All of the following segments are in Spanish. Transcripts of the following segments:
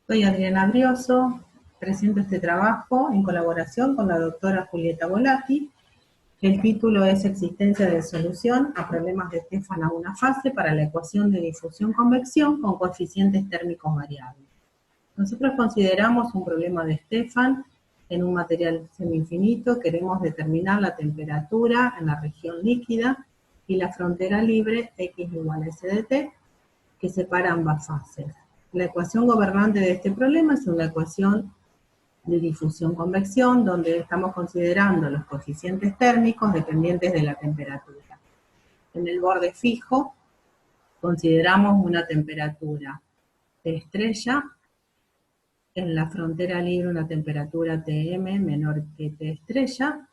Soy Adriana Brioso, presento este trabajo en colaboración con la doctora Julieta Volati. El título es Existencia de solución a problemas de Stefan a una fase para la ecuación de difusión-convección con coeficientes térmicos variables. Nosotros consideramos un problema de Stefan en un material semi-infinito. Queremos determinar la temperatura en la región líquida y la frontera libre x igual a s de t, que separa ambas fases. La ecuación gobernante de este problema es una ecuación de difusión-convección, donde estamos considerando los coeficientes térmicos dependientes de la temperatura. En el borde fijo, consideramos una temperatura T estrella, en la frontera libre una temperatura Tm menor que T estrella,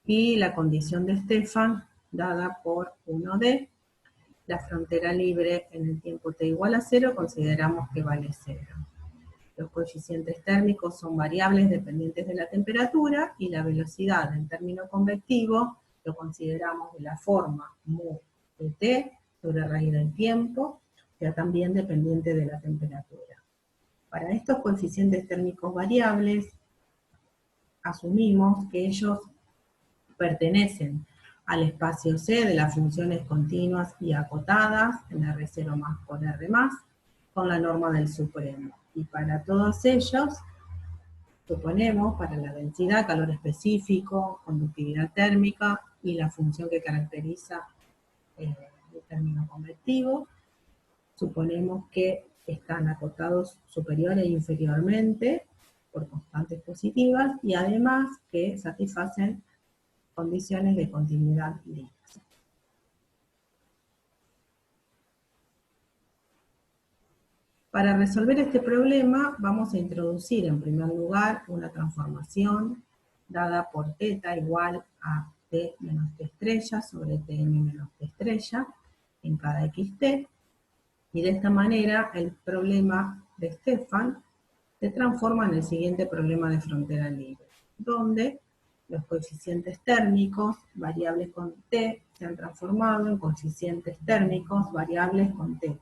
y la condición de Stefan dada por 1D. La frontera libre en el tiempo t igual a 0 consideramos que vale 0. Los coeficientes térmicos son variables dependientes de la temperatura y la velocidad en término convectivo lo consideramos de la forma mu de t sobre raíz del tiempo, que también dependiente de la temperatura. Para estos coeficientes térmicos variables, asumimos que ellos pertenecen al espacio C de las funciones continuas y acotadas en R0 más por R más, con la norma del supremo. Y para todos ellos, suponemos, para la densidad, calor específico, conductividad térmica y la función que caracteriza el término convectivo, suponemos que están acotados superior e inferiormente por constantes positivas y además que satisfacen condiciones de continuidad libre. Para resolver este problema vamos a introducir en primer lugar una transformación dada por θ igual a t menos t estrella sobre tm menos t estrella en cada xt, y de esta manera el problema de Stefan se transforma en el siguiente problema de frontera libre, donde los coeficientes térmicos variables con t se han transformado en coeficientes térmicos variables con θ.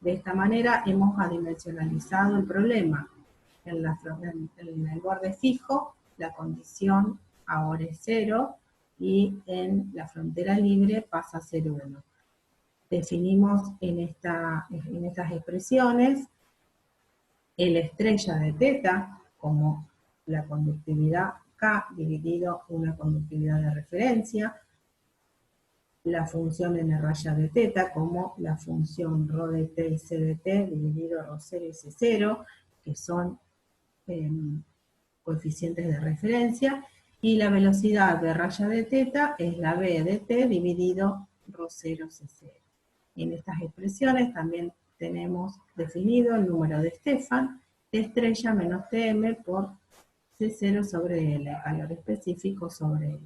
De esta manera hemos adimensionalizado el problema. En el borde fijo la condición ahora es 0 y en la frontera libre pasa a ser 1. Definimos en estas expresiones el estrella de θ como la conductividad K dividido una conductividad de referencia, la función n raya de θ como la función ρ de t y c de t dividido ρ0 y c0, que son coeficientes de referencia, y la velocidad de raya de θ es la b de t dividido ρ0 c0. En estas expresiones también tenemos definido el número de Stefan, T estrella menos Tm por C0 sobre L, calor específico sobre L.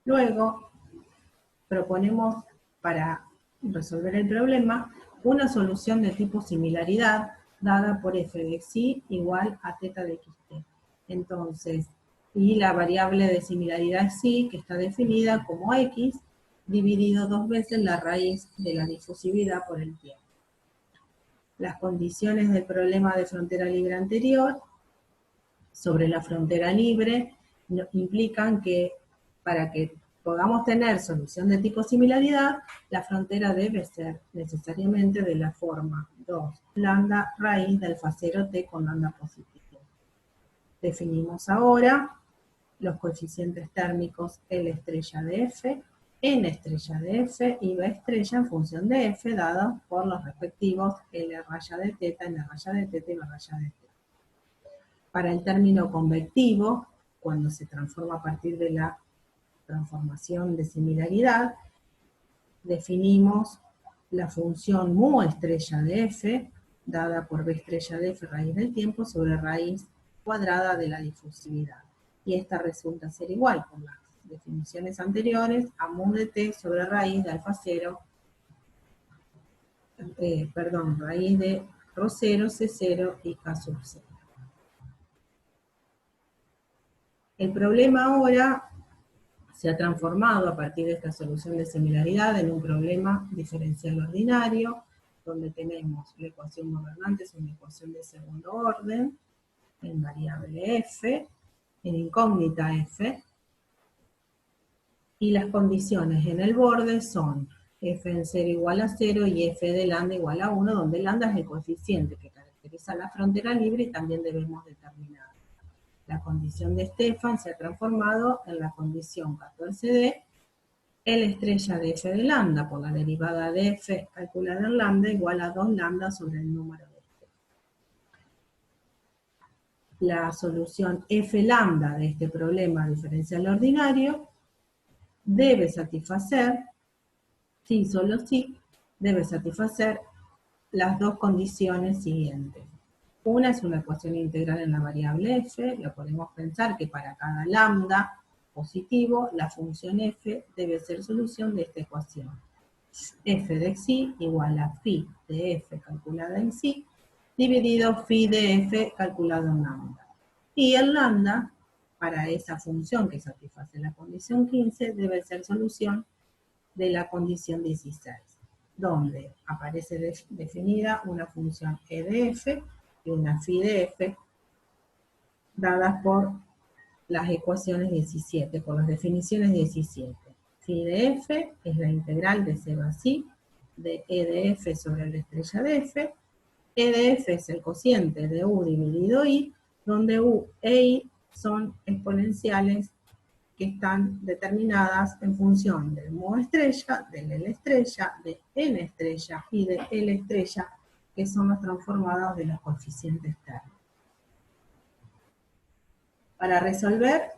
Luego, proponemos para resolver el problema una solución de tipo similaridad dada por f de xi igual a θ de xt. Entonces, y la variable de similaridad xi, que está definida como x, dividido 2 veces la raíz de la difusividad por el tiempo. Las condiciones del problema de frontera libre anterior sobre la frontera libre implican que para que podamos tener solución de tipo similaridad, la frontera debe ser necesariamente de la forma 2 lambda raíz de alfa 0 t con lambda positivo. Definimos ahora los coeficientes térmicos L estrella de f, N estrella de f y B estrella en función de f, dados por los respectivos L raya de θ, N raya de θ y B raya de θ. Para el término convectivo, cuando se transforma a partir de la transformación de similaridad, definimos la función mu estrella de f, dada por B estrella de f raíz del tiempo, sobre raíz cuadrada de la difusividad. Y esta resulta ser igual, por las definiciones anteriores, a mu de t sobre raíz de alfa 0, raíz de ρ0, c0 y k sub 0. El problema ahora se ha transformado a partir de esta solución de similaridad en un problema diferencial ordinario, donde tenemos la ecuación gobernante, es una ecuación de segundo orden, en variable f, en incógnita f, y las condiciones en el borde son f en 0 igual a 0 y f de lambda igual a 1, donde lambda es el coeficiente que caracteriza la frontera libre y también debemos determinar. La condición de Stefan se ha transformado en la condición 14D, L estrella de f de lambda por la derivada de f calculada en lambda igual a 2 lambda sobre el número de Stefan. La solución f lambda de este problema diferencial ordinario debe satisfacer, sí, solo sí, debe satisfacer las dos condiciones siguientes. Una es una ecuación integral en la variable f, lo podemos pensar que para cada lambda positivo, la función f debe ser solución de esta ecuación. F de xi igual a phi de f calculada en xi, dividido phi de f calculado en lambda. Y el lambda, para esa función que satisface la condición 15, debe ser solución de la condición 16, donde aparece definida una función e de f y una phi de f, dadas por las ecuaciones 17, por las definiciones 17. Phi de f es la integral de 0 a psi de e de f sobre la estrella de f. E de f es el cociente de u dividido i, donde u e i son exponenciales que están determinadas en función del mu estrella, del L estrella, de N estrella y de L estrella, que son los transformados de los coeficientes térmicos. Para resolver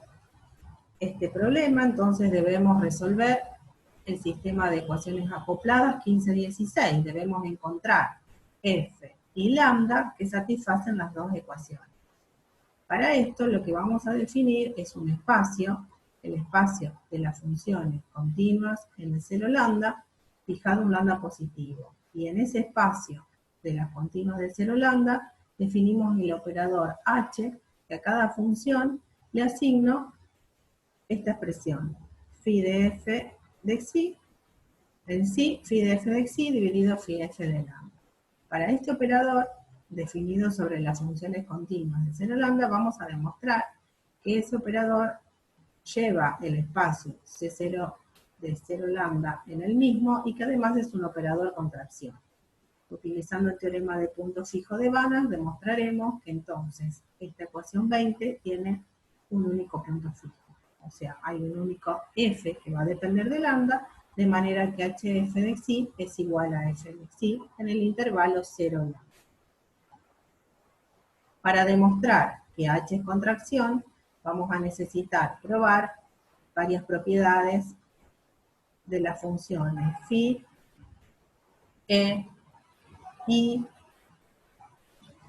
este problema, entonces debemos resolver el sistema de ecuaciones acopladas 15-16. Debemos encontrar f y lambda que satisfacen las dos ecuaciones. Para esto lo que vamos a definir es un espacio, el espacio de las funciones continuas en el 0 lambda, fijado un lambda positivo. Y en ese espacio de las continuas del 0 lambda, definimos el operador h, que a cada función le asigno esta expresión, phi de f de xi, en sí, phi de f de xi dividido phi f de lambda. Para este operador, definido sobre las funciones continuas de 0 lambda, vamos a demostrar que ese operador lleva el espacio C0 de 0 lambda en el mismo y que además es un operador contracción. Utilizando el teorema de punto fijo de Banach, demostraremos que entonces esta ecuación 20 tiene un único punto fijo. O sea, hay un único f que va a depender de lambda, de manera que hf de xi es igual a f de xi en el intervalo 0 lambda. Para demostrar que h es contracción, vamos a necesitar probar varias propiedades de las funciones phi, e, i,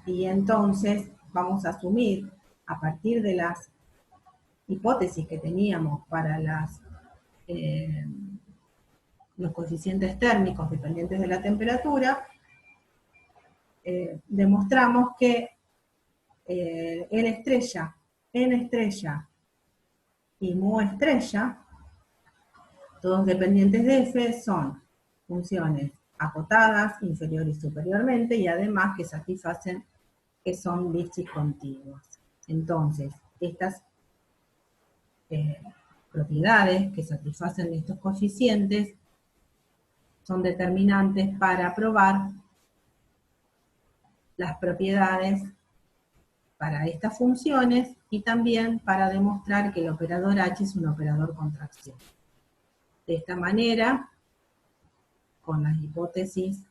y entonces vamos a asumir, a partir de las hipótesis que teníamos para los coeficientes térmicos dependientes de la temperatura, demostramos que L estrella, N estrella y mu estrella, todos dependientes de f, son funciones acotadas, inferior y superiormente, y además que satisfacen, que son Lipschitz continuas. Entonces, estas propiedades que satisfacen estos coeficientes son determinantes para probar las propiedades para estas funciones y también para demostrar que el operador h es un operador contracción. De esta manera, con las hipótesis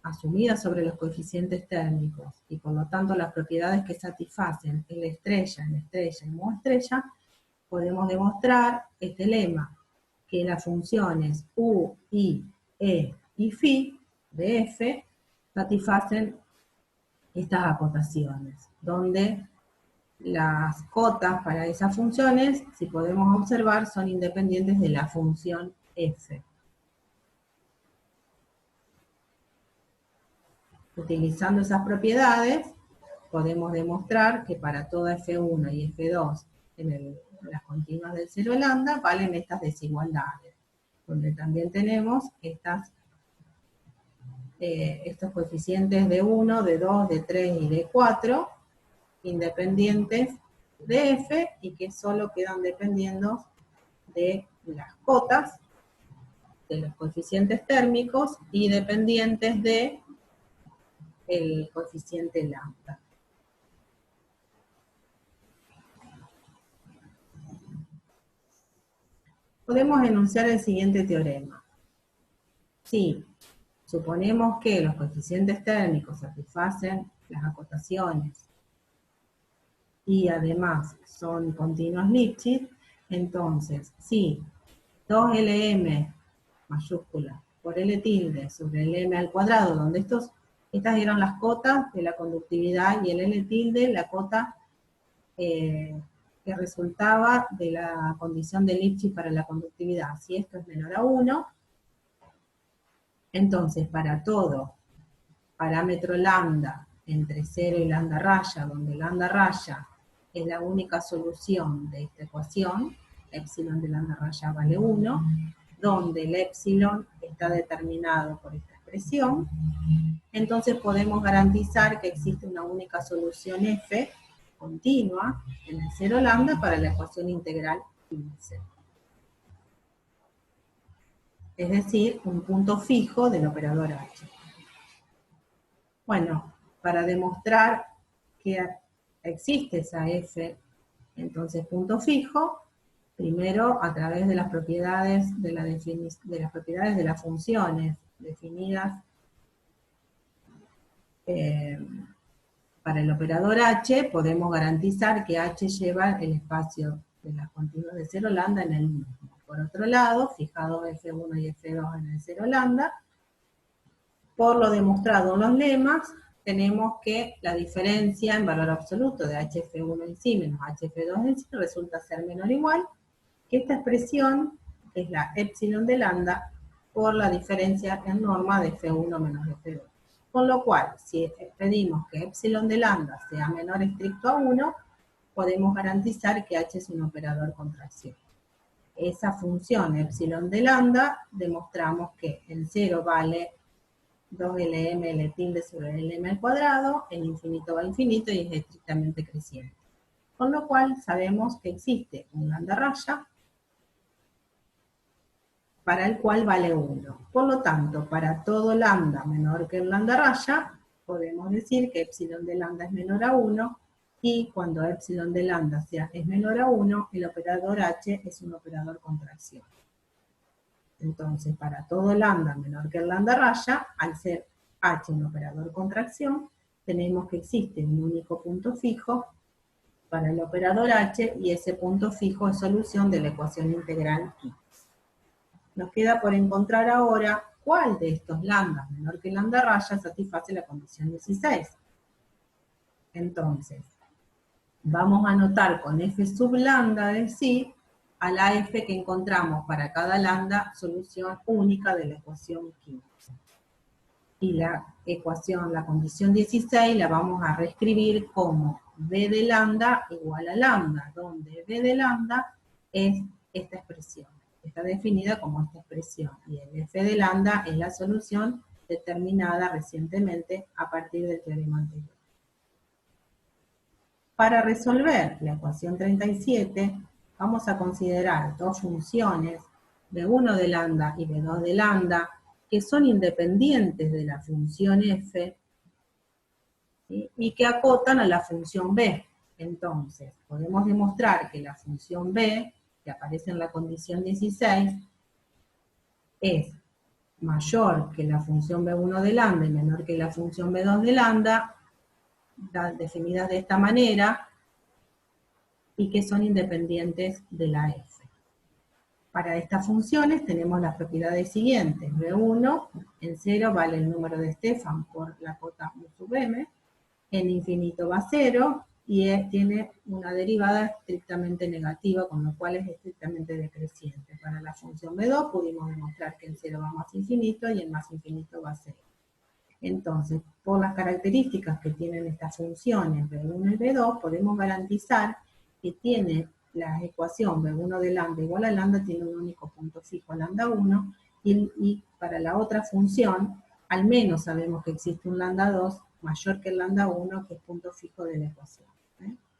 asumidas sobre los coeficientes térmicos y por lo tanto las propiedades que satisfacen L estrella y mu estrella, podemos demostrar este lema, que las funciones u, i, e y phi de f satisfacen estas acotaciones, donde las cotas para esas funciones, si podemos observar, son independientes de la función f. Utilizando esas propiedades, podemos demostrar que para toda f1 y f2 en las continuas del 0 lambda valen estas desigualdades, donde también tenemos estas estos coeficientes de 1, de 2, de 3 y de 4, independientes de F, y que solo quedan dependiendo de las cotas, de los coeficientes térmicos, y dependientes de el coeficiente lambda. Podemos enunciar el siguiente teorema. Si suponemos que los coeficientes térmicos satisfacen las acotaciones y además son continuos Lipschitz, entonces si 2Lm mayúscula por L tilde sobre el M al cuadrado, donde estas eran las cotas de la conductividad, y el L tilde la cota que resultaba de la condición de Lipschitz para la conductividad. Si esto es menor a 1, entonces para todo parámetro lambda entre 0 y lambda raya, donde lambda raya es la única solución de esta ecuación, epsilon de lambda raya vale 1, donde el epsilon está determinado por esta expresión, entonces podemos garantizar que existe una única solución F continua en el 0 lambda para la ecuación integral 15. Es decir, un punto fijo del operador H. Bueno, para demostrar que existe esa F, entonces punto fijo, primero a través de las propiedades de las propiedades de las funciones definidas para el operador H, podemos garantizar que H lleva el espacio de las continuas de 0 lambda en el mismo. Por otro lado, fijado F1 y F2 en el 0 lambda, por lo demostrado en los lemas, tenemos que la diferencia en valor absoluto de HF1 en sí menos HF2 en sí resulta ser menor o igual que esta expresión, que es la epsilon de lambda, por la diferencia en norma de F1 menos F2. Con lo cual, si pedimos que epsilon de lambda sea menor estricto a 1, podemos garantizar que H es un operador contracción. Esa función epsilon de lambda, demostramos que en 0 vale 2Lm L tilde sobre Lm al cuadrado, en infinito va a infinito y es estrictamente creciente. Con lo cual sabemos que existe un lambda raya para el cual vale 1. Por lo tanto, para todo lambda menor que el lambda raya, podemos decir que epsilon de lambda es menor a 1, y cuando epsilon de lambda es menor a 1, el operador H es un operador contracción. Entonces, para todo lambda menor que el lambda raya, al ser H un operador contracción, tenemos que existe un único punto fijo para el operador H, y ese punto fijo es solución de la ecuación integral 15. Nos queda por encontrar ahora cuál de estos lambdas menor que lambda raya satisface la condición 16. Entonces, vamos a anotar con F sub lambda de sí a la F que encontramos para cada lambda solución única de la ecuación 15. Y la ecuación, la condición 16, la vamos a reescribir como B de lambda igual a lambda, donde B de lambda es esta expresión. Está definida como esta expresión, y el F de lambda es la solución determinada recientemente a partir del teorema anterior. Para resolver la ecuación 37, vamos a considerar dos funciones, B1 de lambda y B2 de lambda, que son independientes de la función F, ¿sí?, y que acotan a la función B. Entonces, podemos demostrar que la función B, que aparece en la condición 16, es mayor que la función B1 de lambda y menor que la función B2 de lambda, definidas de esta manera, y que son independientes de la F. Para estas funciones tenemos las propiedades siguientes. B1 en 0 vale el número de Stefan por la cota U sub m, en infinito va a 0, y tiene una derivada estrictamente negativa, con lo cual es estrictamente decreciente. Para la función B2 pudimos demostrar que en 0 va más infinito y en más infinito va a 0. Entonces, por las características que tienen estas funciones B1 y B2, podemos garantizar que tiene la ecuación B1 de lambda igual a lambda, tiene un único punto fijo, lambda 1, y para la otra función, al menos sabemos que existe un lambda 2 mayor que el lambda 1, que es punto fijo de la ecuación.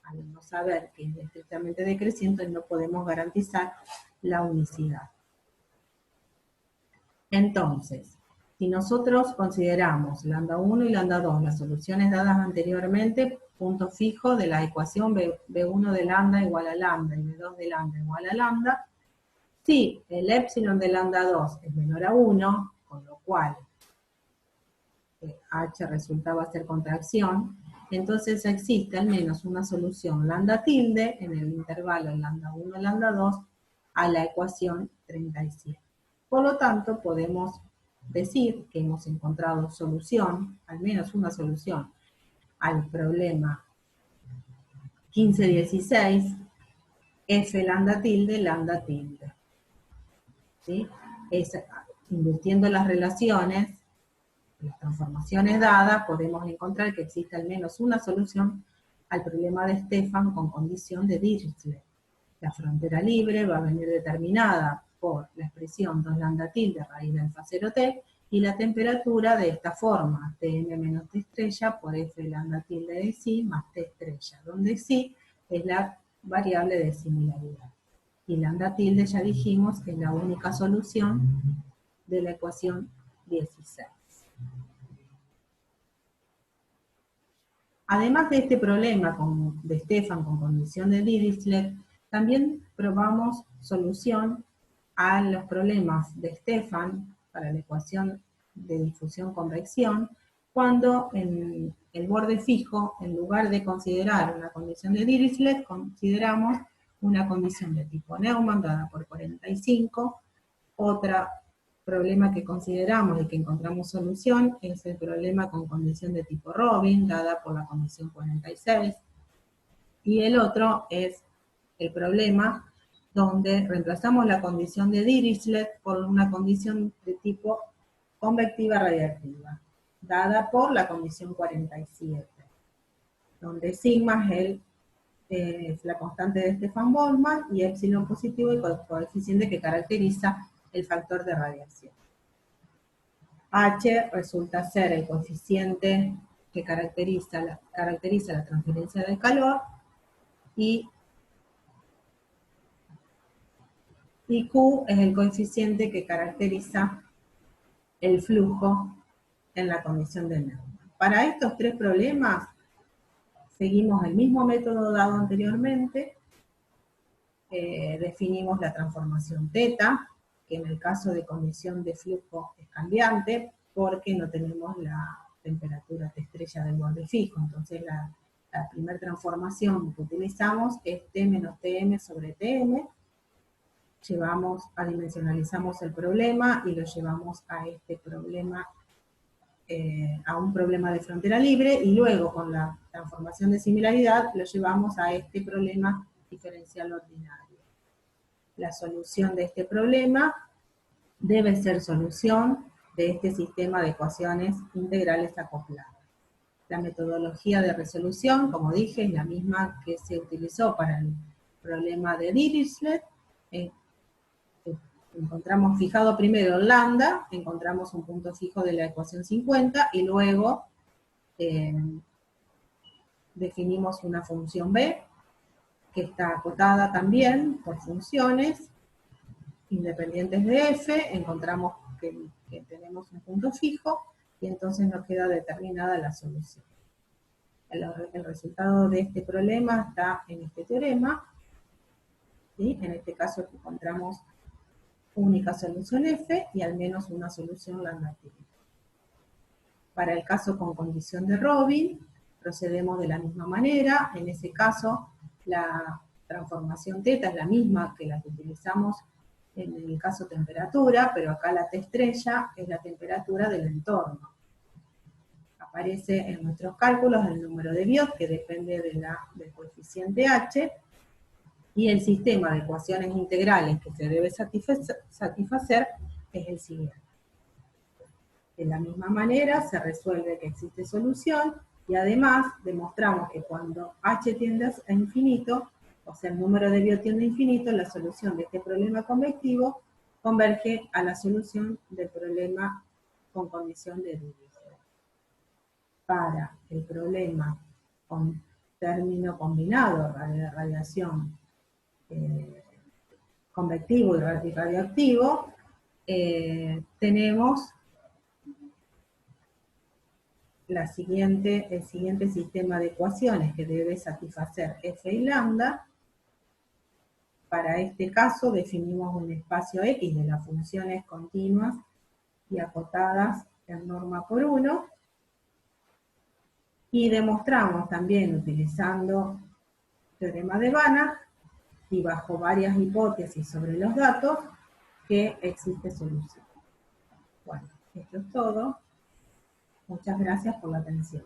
Al no saber que es estrictamente decreciente, no podemos garantizar la unicidad. Entonces, si nosotros consideramos lambda 1 y lambda 2, las soluciones dadas anteriormente, punto fijo de la ecuación B1 de lambda igual a lambda y B2 de lambda igual a lambda, si el épsilon de lambda 2 es menor a 1, con lo cual H resultaba ser contracción, entonces existe al menos una solución lambda tilde en el intervalo lambda 1 lambda 2 a la ecuación 37. Por lo tanto, podemos decir que hemos encontrado solución, al menos una solución, al problema 1516, F lambda tilde, ¿sí? Invirtiendo las relaciones, las transformaciones dadas, podemos encontrar que existe al menos una solución al problema de Stefan con condición de Dirichlet. La frontera libre va a venir determinada por la expresión 2 lambda tilde raíz de alfa 0 t, y la temperatura de esta forma, Tm menos T estrella por F lambda tilde de psi más T estrella, donde psi es la variable de similaridad. Y lambda tilde ya dijimos que es la única solución de la ecuación 16. Además de este problema de Stefan con condición de Dirichlet, también probamos solución a los problemas de Stefan para la ecuación de difusión-convección, cuando en el borde fijo, en lugar de considerar una condición de Dirichlet, consideramos una condición de tipo Neumann dada por 45, otra problema que consideramos y que encontramos solución es el problema con condición de tipo Robin, dada por la condición 46. Y el otro es el problema donde reemplazamos la condición de Dirichlet por una condición de tipo convectiva radiactiva, dada por la condición 47, donde sigma es la constante de Stefan-Boltzmann y epsilon positivo el coeficiente que caracteriza el factor de radiación. H resulta ser el coeficiente que caracteriza la transferencia del calor y Q es el coeficiente que caracteriza el flujo en la condición de Neumann. Para estos tres problemas seguimos el mismo método dado anteriormente, definimos la transformación teta, que en el caso de condición de flujo es cambiante, porque no tenemos la temperatura T estrella del borde fijo. Entonces la primera transformación que utilizamos es T menos Tm sobre Tm. Adimensionalizamos el problema y lo llevamos a este problema, a un problema de frontera libre, y luego con la transformación de similaridad lo llevamos a este problema diferencial ordinario. La solución de este problema debe ser solución de este sistema de ecuaciones integrales acopladas. La metodología de resolución, como dije, es la misma que se utilizó para el problema de Dirichlet. Encontramos fijado primero el lambda, encontramos un punto fijo de la ecuación 50, y luego definimos una función b, que está acotada también por funciones independientes de f, encontramos que tenemos un punto fijo, y entonces nos queda determinada la solución. El resultado de este problema está en este teorema, ¿sí? En este caso encontramos única solución f y al menos una solución lambda tilde. Para el caso con condición de Robin, procedemos de la misma manera. En ese caso, la transformación teta es la misma que la que utilizamos en el caso temperatura, pero acá la T estrella es la temperatura del entorno. Aparece en nuestros cálculos el número de Biot, que depende del coeficiente H, y el sistema de ecuaciones integrales que se debe satisfacer es el siguiente. De la misma manera se resuelve que existe solución, y además demostramos que cuando H tiende a infinito, o sea el número de Biot tiende a infinito, la solución de este problema convectivo converge a la solución del problema con condición de división. Para el problema con término combinado, radiación convectivo y radioactivo, tenemos el siguiente sistema de ecuaciones que debe satisfacer F y lambda. Para este caso definimos un espacio X de las funciones continuas y acotadas en norma por 1, y demostramos también utilizando teorema de Banach y bajo varias hipótesis sobre los datos que existe solución. Bueno, esto es todo. Muchas gracias por la atención.